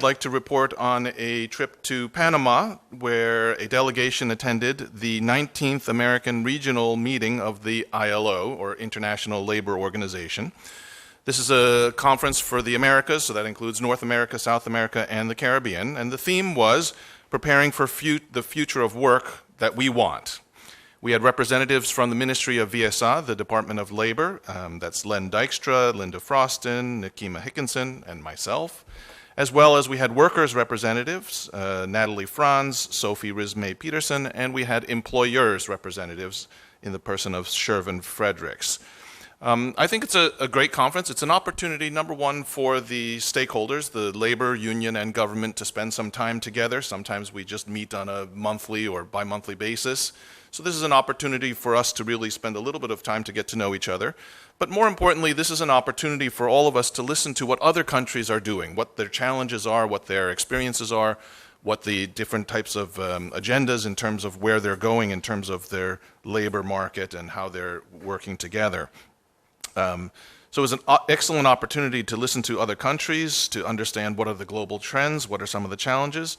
I'd like to report on a trip to Panama where a delegation attended the 19th American Regional Meeting of the ILO, or International Labor Organization. This is a conference for the Americas, so that includes North America, South America, and the Caribbean, and the theme was preparing for the future of work that we want. We had representatives from the Ministry of VSA, the Department of Labor, that's Len Dykstra, Linda Froston, Nikema Hickinson, and myself, as well as we had workers' representatives, Natalie Franz, Sophie Rismay Peterson, and we had employers' representatives in the person of Shervin Fredericks. I think it's a great conference. It's an opportunity, number one, for the stakeholders, the labor, union, and government, to spend some time together. Sometimes we just meet on a monthly or bi-monthly basis. So this is an opportunity for us to really spend a little bit of time to get to know each other. But more importantly, this is an opportunity for all of us to listen to what other countries are doing, what their challenges are, what their experiences are, what the different types of agendas in terms of where they're going in terms of their labor market and how they're working together. So it was an excellent opportunity to listen to other countries, to understand what are the global trends, what are some of the challenges.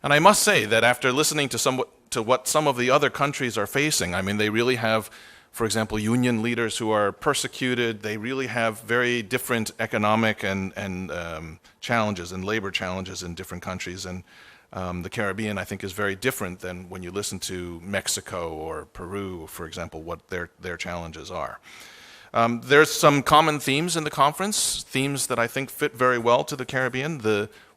And I must say that after listening to what some of the other countries are facing, I mean, they really have, for example, union leaders who are persecuted. They really have very different economic and challenges and labor challenges in different countries. And the Caribbean, I think, is very different than when you listen to Mexico or Peru, for example, what their challenges are. There's some common themes in the conference, themes that I think fit very well to the Caribbean.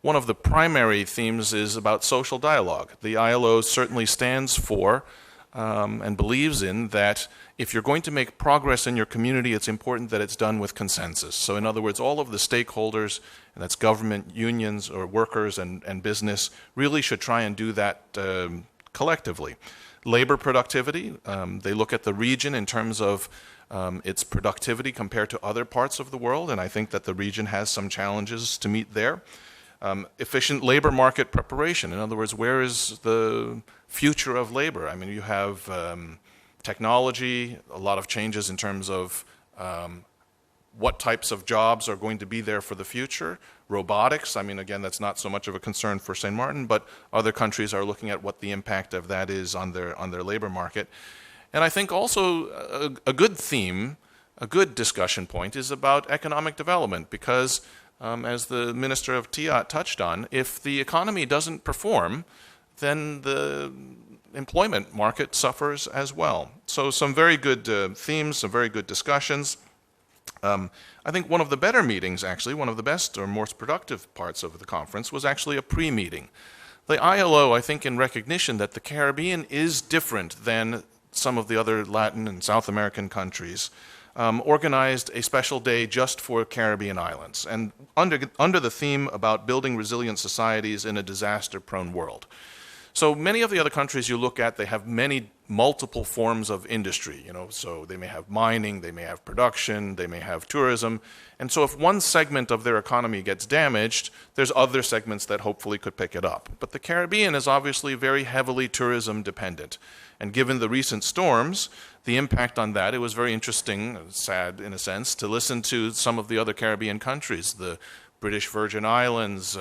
One of the primary themes is about social dialogue. The ILO certainly stands for and believes in that if you're going to make progress in your community, it's important that it's done with consensus. So in other words, all of the stakeholders, and that's government, unions, or workers and business, really should try and do that collectively. Labor productivity, they look at the region in terms of its productivity compared to other parts of the world, and I think that the region has some challenges to meet there. Efficient labor market preparation. In other words, where is the future of labor? I mean, you have technology, a lot of changes in terms of what types of jobs are going to be there for the future. Robotics, I mean, again, that's not so much of a concern for St. Martin, but other countries are looking at what the impact of that is on their labor market. And I think also a good theme, a good discussion point is about economic development, because as the Minister of TIAT touched on, if the economy doesn't perform, then the employment market suffers as well. So some very good themes, some very good discussions. I think one of the better meetings, actually, one of the best or most productive parts of the conference was actually a pre-meeting. The ILO, I think, in recognition that the Caribbean is different than some of the other Latin and South American countries, organized a special day just for Caribbean islands, and under the theme about building resilient societies in a disaster-prone world. So many of the other countries you look at, they have multiple forms of industry, so they may have mining, they may have production, they may have tourism, and so if one segment of their economy gets damaged, there's other segments that hopefully could pick it up. But the Caribbean is obviously very heavily tourism dependent, and given the recent storms, the impact on that, it was very interesting, sad in a sense, to listen to some of the other Caribbean countries, the British Virgin Islands,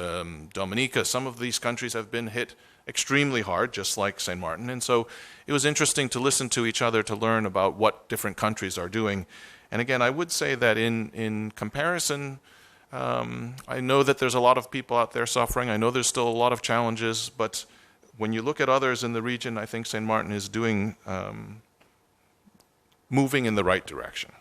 Dominica. Some of these countries have been hit extremely hard, just like St. Martin. And so it was interesting to listen to each other to learn about what different countries are doing. And again, I would say that in comparison, I know that there's a lot of people out there suffering. I know there's still a lot of challenges, but when you look at others in the region, I think St. Martin is moving in the right direction.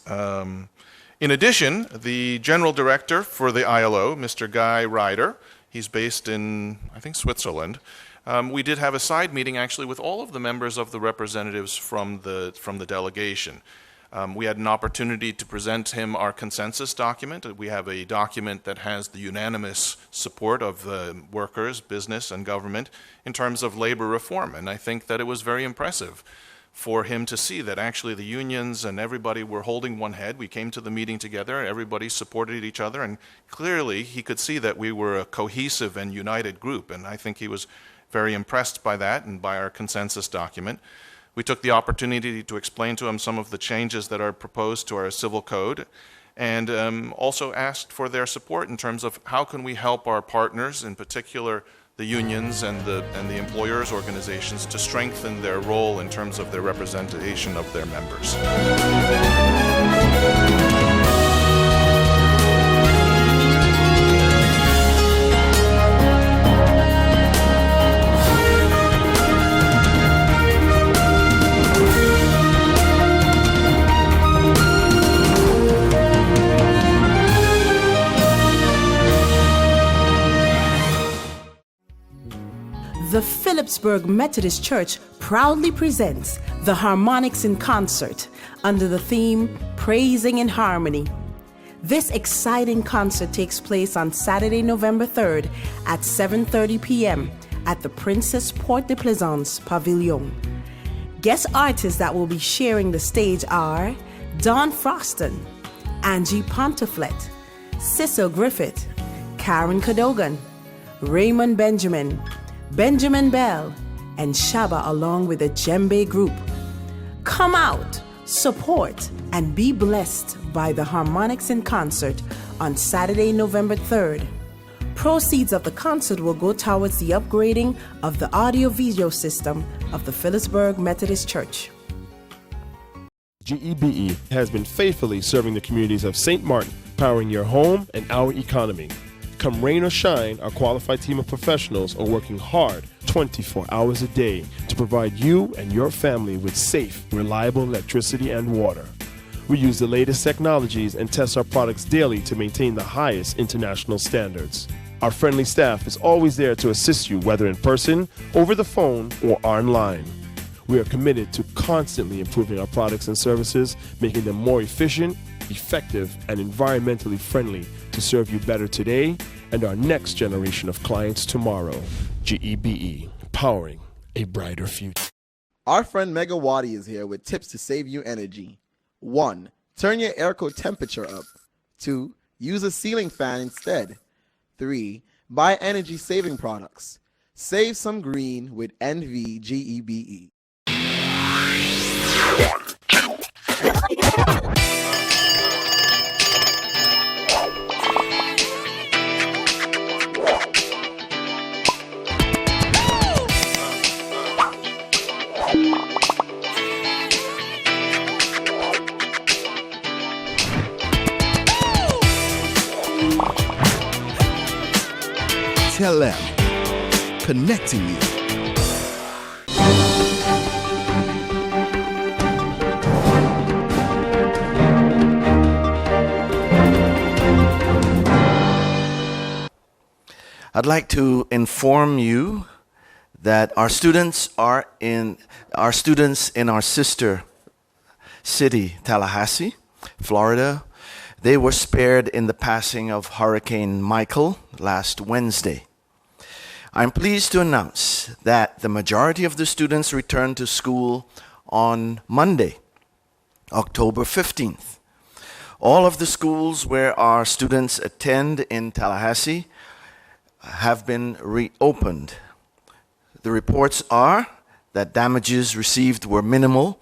In addition, the general director for the ILO, Mr. Guy Ryder, he's based in, I think, Switzerland. We did have a side meeting, actually, with all of the members of the representatives from the delegation. We had an opportunity to present him our consensus document. We have a document that has the unanimous support of the workers, business, and government in terms of labor reform. And I think that it was very impressive for him to see that actually the unions and everybody were holding one head. We came to the meeting together, everybody supported each other, and clearly he could see that we were a cohesive and united group, and I think he was very impressed by that and by our consensus document. We took the opportunity to explain to him some of the changes that are proposed to our civil code, and also asked for their support in terms of how can we help our partners, in particular the unions and the employers' organizations, to strengthen their role in terms of their representation of their members. The Phillipsburg Methodist Church proudly presents the Harmonics in Concert under the theme Praising in Harmony. This exciting concert takes place on Saturday, November 3rd at 7:30 p.m. at the Princess Port de Plaisance Pavilion. Guest artists that will be sharing the stage are Don Froston, Angie Ponteflet, Cecil Griffith, Karen Cadogan, Raymond Benjamin, Benjamin Bell, and Shaba, along with the djembe group. Come out, support, and be blessed by the Harmonics in Concert on Saturday, November 3rd. Proceeds of the concert will go towards the upgrading of the audio-video system of the Phillipsburg Methodist Church. GEBE has been faithfully serving the communities of St. Martin, powering your home and our economy. Come rain or shine, our qualified team of professionals are working hard 24 hours a day to provide you and your family with safe, reliable electricity and water. We use the latest technologies and test our products daily to maintain the highest international standards. Our friendly staff is always there to assist you, whether in person, over the phone, or online. We are committed to constantly improving our products and services, making them more efficient, effective, and environmentally friendly to serve you better today and our next generation of clients tomorrow. GEBE, powering a brighter future. Our friend Megawati is here with tips to save you energy. 1. Turn your airco temperature up. 2. Use a ceiling fan instead. 3. Buy energy-saving products. Save some green with NVGEBE. Telem, connecting you. I'd like to inform you that our students in our sister city, Tallahassee, Florida. They were spared in the passing of Hurricane Michael last Wednesday. I'm pleased to announce that the majority of the students returned to school on Monday, October 15th. All of the schools where our students attend in Tallahassee have been reopened. The reports are that damages received were minimal,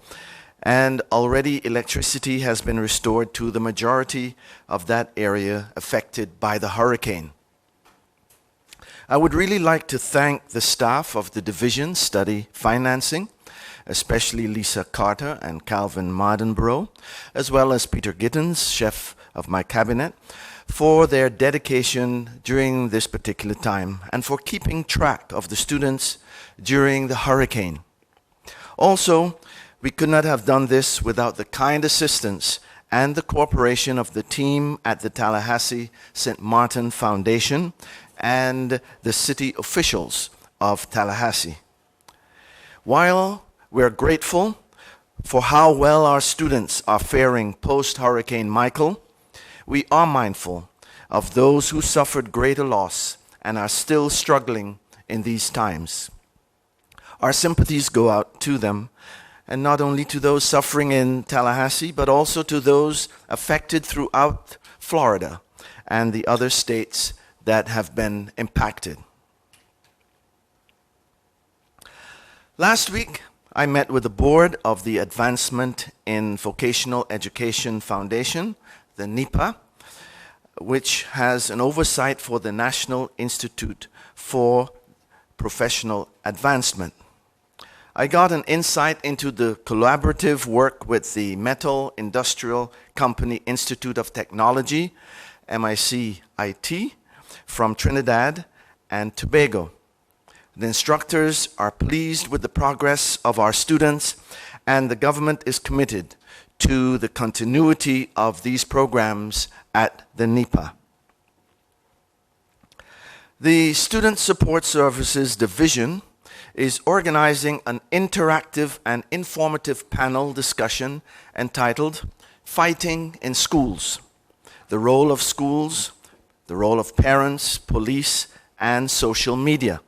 and already electricity has been restored to the majority of that area affected by the hurricane. I would really like to thank the staff of the Division Study Financing, especially Lisa Carter and Calvin Mardenborough, as well as Peter Gittens, chef of my cabinet, for their dedication during this particular time and for keeping track of the students during the hurricane. Also, we could not have done this without the kind assistance and the cooperation of the team at the Tallahassee St. Martin Foundation and the city officials of Tallahassee. While we're grateful for how well our students are faring post-Hurricane Michael, we are mindful of those who suffered greater loss and are still struggling in these times. Our sympathies go out to them, and not only to those suffering in Tallahassee, but also to those affected throughout Florida and the other states that have been impacted. Last week, I met with the board of the Advancement in Vocational Education Foundation, the NIPA, which has an oversight for the National Institute for Professional Advancement. I got an insight into the collaborative work with the Metal Industrial Company Institute of Technology, MICIT, from Trinidad and Tobago. The instructors are pleased with the progress of our students, and the government is committed to the continuity of these programs at the NIPA. The Student Support Services Division is organizing an interactive and informative panel discussion entitled Fighting in Schools: The Role of Schools, the Role of Parents, Police, and Social Media.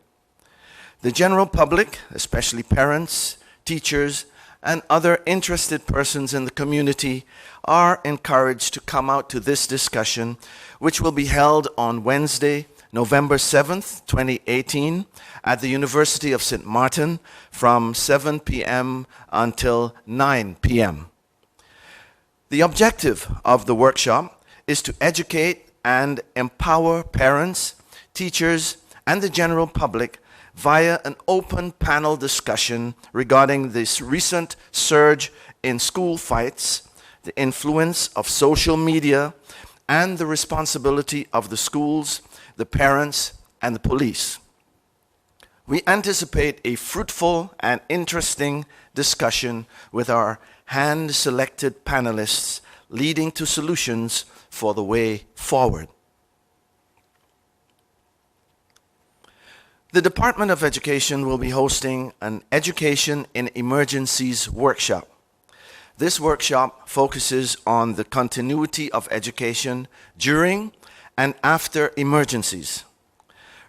The general public, especially parents, teachers, and other interested persons in the community, are encouraged to come out to this discussion, which will be held on Wednesday, November 7th, 2018, at the University of St. Martin from 7 p.m. until 9 p.m. The objective of the workshop is to educate and empower parents, teachers, and the general public via an open panel discussion regarding this recent surge in school fights, the influence of social media, and the responsibility of the schools, the parents, and the police. We anticipate a fruitful and interesting discussion with our hand-selected panelists leading to solutions for the way forward. The Department of Education will be hosting an Education in Emergencies workshop. This workshop focuses on the continuity of education during and after emergencies.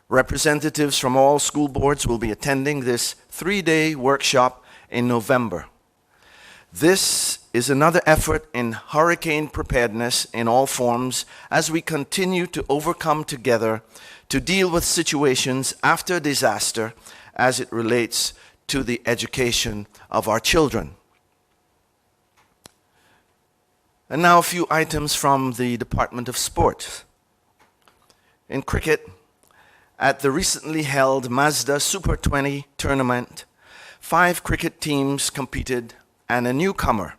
Representatives from all school boards will be attending this 3-day workshop in November. This is another effort in hurricane preparedness in all forms as we continue to overcome together to deal with situations after disaster as it relates to the education of our children. And now a few items from the Department of Sport. In cricket, at the recently held Mazda Super 20 tournament, 5 cricket teams competed and a newcomer,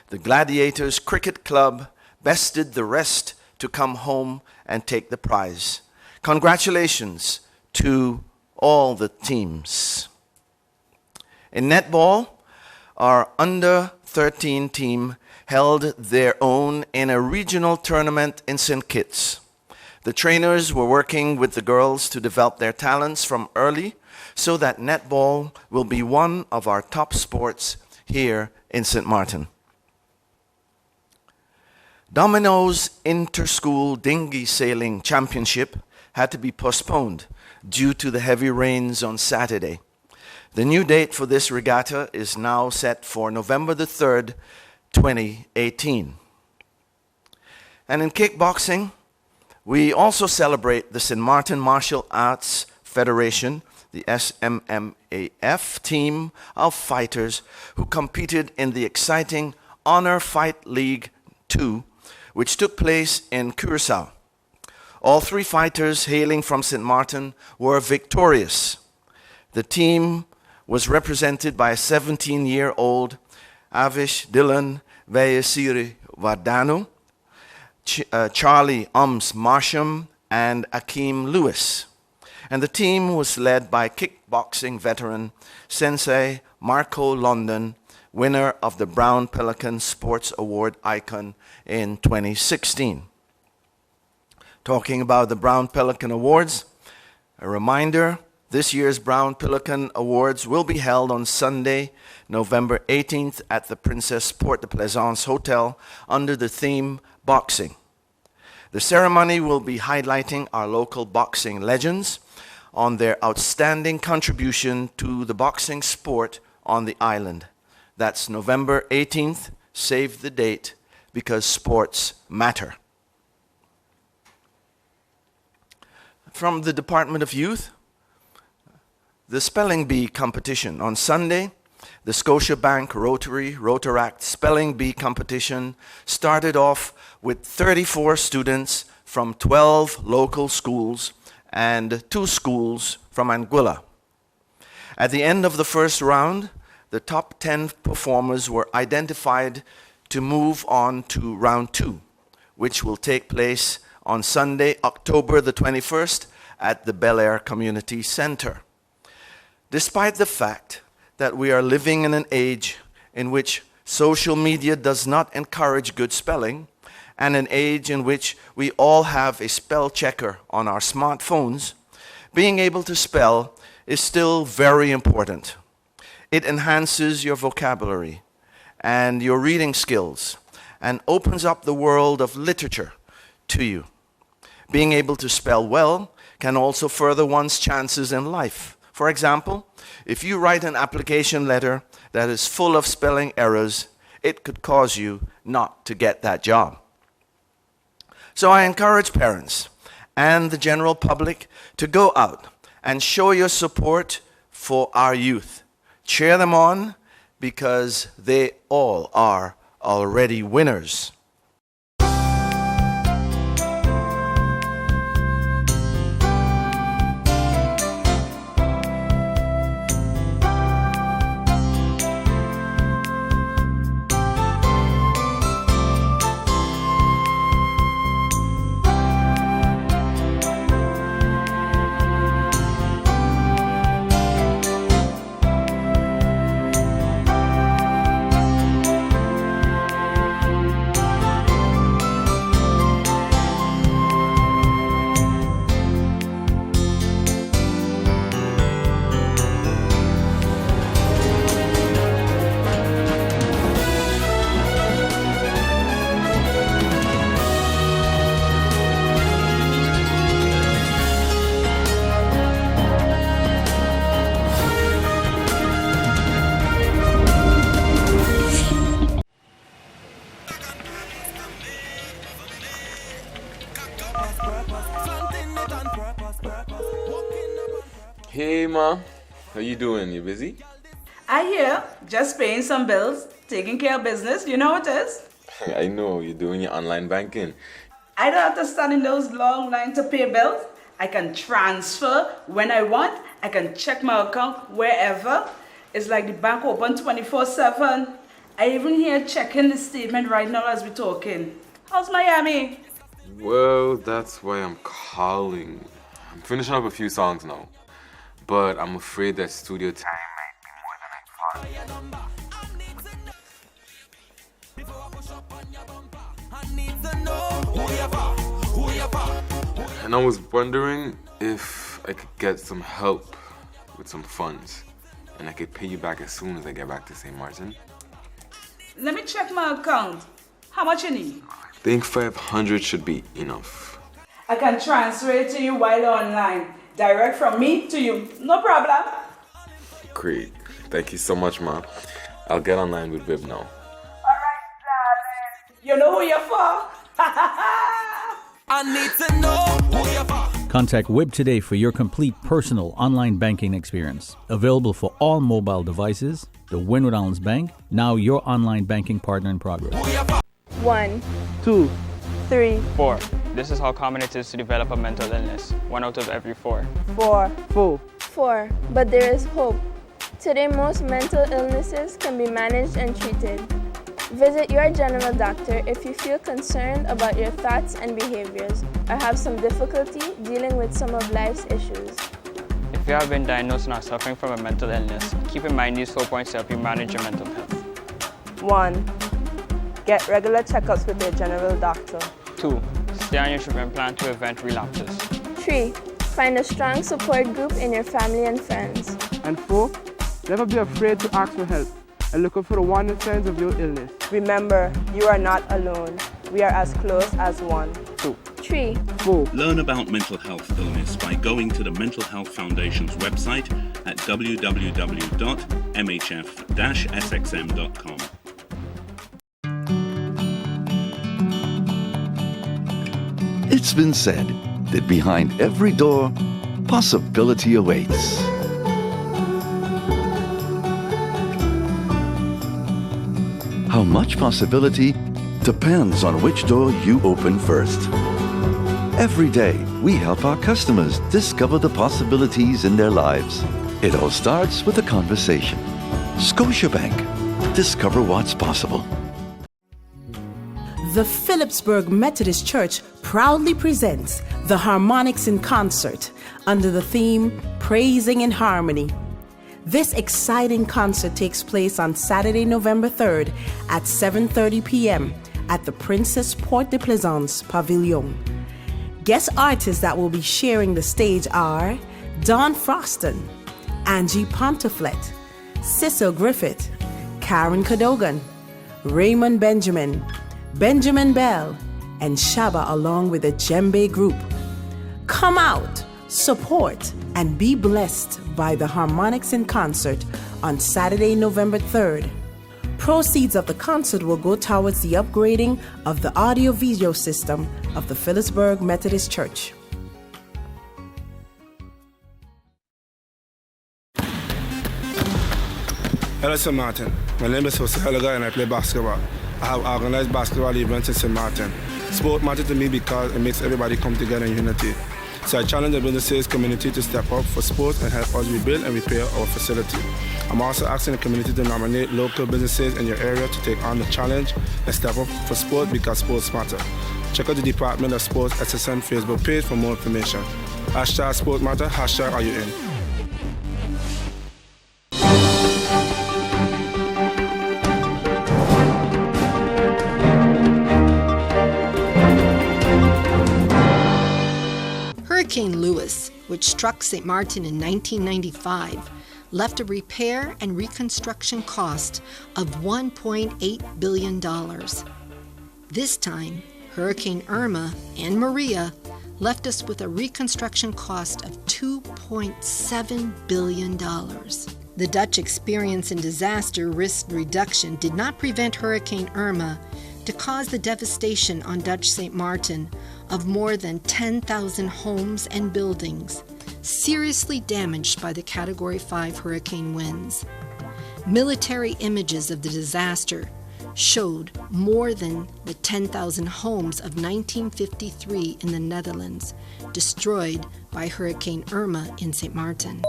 the Gladiators Cricket Club, bested the rest to come home and take the prize. Congratulations to all the teams. In netball, our under-13 team held their own in a regional tournament in St. Kitts. The trainers were working with the girls to develop their talents from early so that netball will be one of our top sports here in St. Martin. Domino's Inter-School Dinghy Sailing Championship had to be postponed due to the heavy rains on Saturday. The new date for this regatta is now set for November the 3rd, 2018. And in kickboxing, we also celebrate the St. Martin Martial Arts Federation, the SMMAF team of fighters who competed in the exciting Honor Fight League 2, which took place in Curacao. All 3 fighters hailing from St. Martin were victorious. The team was represented by a 17-year-old Avish Dylan Vayasiri Vardano, Charlie Marsham, and Akeem Lewis. And the team was led by kickboxing veteran Sensei Marco London, winner of the Brown Pelican Sports Award Icon in 2016. Talking about the Brown Pelican Awards, a reminder, this year's Brown Pelican Awards will be held on Sunday, November 18th at the Princess Port de Plaisance Hotel under the theme Boxing. The ceremony will be highlighting our local boxing legends on their outstanding contribution to the boxing sport on the island. That's November 18th. Save the date because sports matter. From the Department of Youth, the Spelling Bee competition. On Sunday, the Scotiabank Rotaract Spelling Bee competition started off with 34 students from 12 local schools and 2 schools from Anguilla. At the end of the first round, the top 10 performers were identified to move on to round 2, which will take place on Sunday, October the 21st at the Bel Air Community Center. Despite the fact that we are living in an age in which social media does not encourage good spelling, and an age in which we all have a spell checker on our smartphones, being able to spell is still very important. It enhances your vocabulary and your reading skills and opens up the world of literature to you. Being able to spell well can also further one's chances in life. For example, if you write an application letter that is full of spelling errors, it could cause you not to get that job. So I encourage parents and the general public to go out and show your support for our youth. Cheer them on because they all are already winners. Hey ma, how you doing? You busy? I hear, just paying some bills, taking care of business, you know what it is? I know, you're doing your online banking. I don't have to stand in those long lines to pay bills. I can transfer when I want. I can check my account wherever. It's like the bank open 24/7. I even here checking the statement right now as we're talking. How's Miami? Well, that's why I'm calling. I'm finishing up a few songs now, but I'm afraid that studio time might be more than I thought. And I was wondering if I could get some help with some funds, and I could pay you back as soon as I get back to St. Martin. Let me check my account. How much you need? I think 500 should be enough. I can transfer it to you while online. Direct from me to you. No problem. Great. Thank you so much, Ma. I'll get online with Viv now. Alright, darling. You know who you're for? I need to know who you're for. Contact WIB today for your complete personal online banking experience. Available for all mobile devices, the Windward Islands Bank, now your online banking partner in progress. 1, 2, 3, 4. This is how common it is to develop a mental illness. 1 out of every 4. 4, 4. 4. But there is hope. Today, most mental illnesses can be managed and treated. Visit your general doctor if you feel concerned about your thoughts and behaviors or have some difficulty dealing with some of life's issues. If you have been diagnosed and are suffering from a mental illness, keep in mind these 4 points to help you manage your mental health. 1. Get regular checkups with your general doctor. 2. Stay on your treatment plan to prevent relapses. 3. Find a strong support group in your family and friends. And 4. Never be afraid to ask for help and look out for the warning signs of your illness. Remember, you are not alone. We are as close as one. 2. 3. 4. Learn about mental health illness by going to the Mental Health Foundation's website at www.mhf-sxm.com. It's been said that behind every door, possibility awaits. much possibility depends on which door you open first. Every day, we help our customers discover the possibilities in their lives. It all starts with a conversation. Scotiabank. Discover what's possible. The Phillipsburg Methodist Church proudly presents the Harmonics in Concert under the theme Praising in Harmony. This exciting concert takes place on Saturday, November 3rd at 7:30 p.m. at the Princess Port de Plaisance Pavilion. Guest artists that will be sharing the stage are Don Froston, Angie Ponteflet, Cecil Griffith, Karen Cadogan, Raymond Benjamin, Benjamin Bell, and Shaba along with the Djembe Group. Come out, support, and be blessed by the Harmonics in Concert on Saturday, November 3rd. Proceeds of the concert will go towards the upgrading of the audio-video system of the Phillipsburg Methodist Church. Hello, St. Martin. My name is Jose Helga and I play basketball. I have organized basketball events in St. Martin. Sport matters to me because it makes everybody come together in unity. So I challenge the businesses community to step up for sports and help us rebuild and repair our facility. I'm also asking the community to nominate local businesses in your area to take on the challenge and step up for sport because sports matter. Check out the Department of Sports SSN Facebook page for more information. Hashtag Sport Matter, hashtag Are You In? Hurricane Lewis, which struck St. Martin in 1995, left a repair and reconstruction cost of $1.8 billion. This time, Hurricane Irma and Maria left us with a reconstruction cost of $2.7 billion. The Dutch experience in disaster risk reduction did not prevent Hurricane Irma to cause the devastation on Dutch St. Martin of more than 10,000 homes and buildings, seriously damaged by the Category 5 hurricane winds. Military images of the disaster showed more than the 10,000 homes of 1953 in the Netherlands destroyed by Hurricane Irma in St. Martin.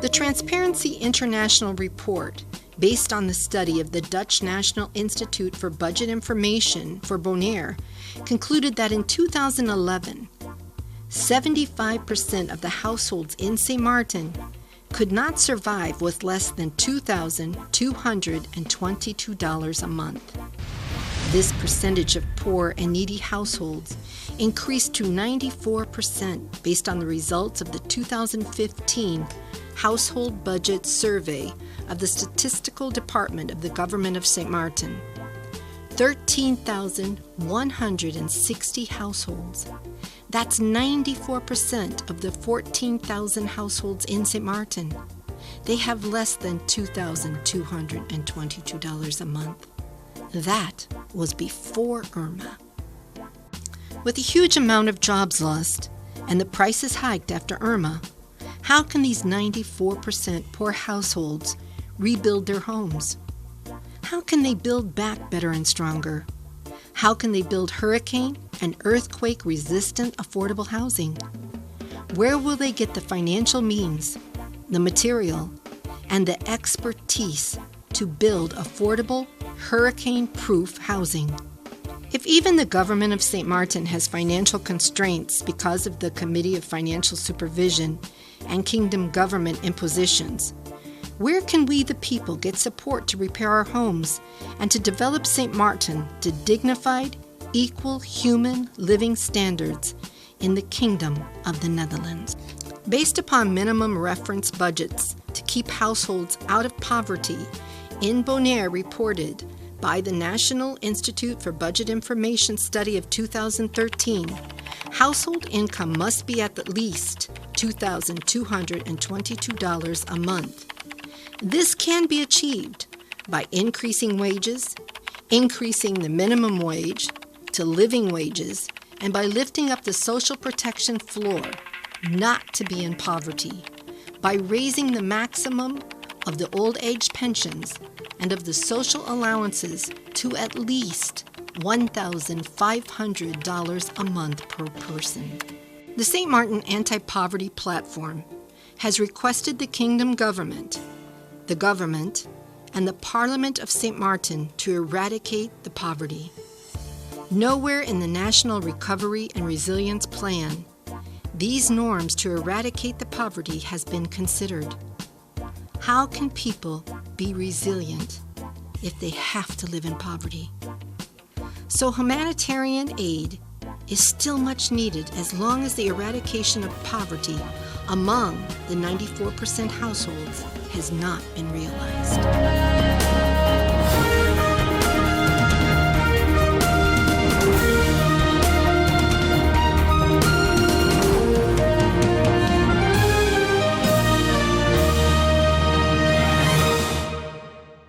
The Transparency International report, based on the study of the Dutch National Institute for Budget Information for Bonaire, concluded that in 2011, 75% of the households in St. Martin could not survive with less than $2,222 a month. This percentage of poor and needy households increased to 94% based on the results of the 2015 Household Budget Survey of the Statistical Department of the Government of St. Martin. 13,160 households. That's 94% of the 14,000 households in St. Martin. They have less than $2,222 a month. That was before Irma. With a huge amount of jobs lost and the prices hiked after Irma, how can these 94% poor households rebuild their homes? How can they build back better and stronger? How can they build hurricane and earthquake-resistant affordable housing? Where will they get the financial means, the material, and the expertise to build affordable, hurricane-proof housing? If even the government of St. Martin has financial constraints because of the Committee of Financial Supervision and Kingdom Government impositions, where can we, the people, get support to repair our homes and to develop St. Martin to dignified, equal human living standards in the Kingdom of the Netherlands? Based upon minimum reference budgets to keep households out of poverty in Bonaire reported by the National Institute for Budget Information study of 2013, household income must be at least $2,222 a month. This can be achieved by increasing wages, increasing the minimum wage to living wages, and by lifting up the social protection floor not to be in poverty, by raising the maximum of the old age pensions and of the social allowances to at least $1,500 a month per person. The St. Martin Anti-Poverty Platform has requested the Kingdom Government, the government, and the Parliament of St. Martin to eradicate the poverty. Nowhere in the National Recovery and Resilience Plan these norms to eradicate the poverty has been considered. How can people be resilient if they have to live in poverty? So humanitarian aid is still much needed as long as the eradication of poverty among the 94% households has not been realized.